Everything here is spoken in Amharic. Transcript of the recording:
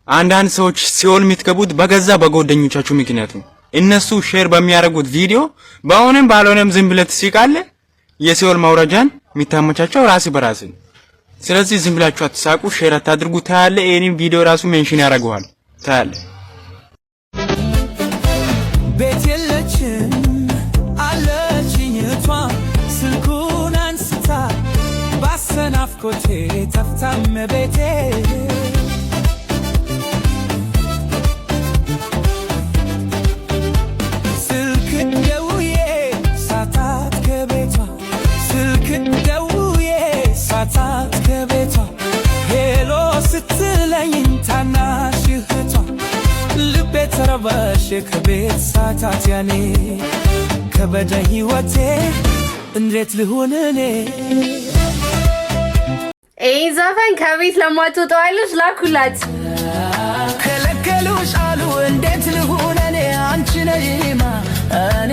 አንዳንድ ሰዎች ሲኦል የሚትገቡት በገዛ በጓደኞቻቸው ምክንያት ነው። እነሱ ሼር በሚያደርጉት ቪዲዮ በአሁንም ባልሆነም ዝም ብለት ሲቃለ የሲኦል ማውረጃን የሚታመቻቸው ራስ በራስ ነው። ስለዚህ ዝም ብላችሁ አትሳቁ፣ ሼር አታድርጉ። ታያለ ይሄንን ቪዲዮ ራሱ ሜንሽን ያደርገዋል። ታያለ ቤት የለችም አለችኝ እቷ ስልኩን አንስታ ባሰናፍቆቴ ተፍታም ቤቴ ስልክ ደውዬ ሳታት ከቤቷ ስልክ ደውዬ ሳታት ከቤቷ ሄሎ ስትለኝ ታናሽ እህቷ ልቤ ተረበሽ ከቤት ሳታት ያኔ ከበደ ሕይወቴ እንዴት ልሁን እኔ። ይህ ዘፈን ከቤት ለማትወጡ አይሎች ላኩላት። ከለከሉሽ አሉ እንዴት ልሁን እኔ አንቺ ነይማ እኔ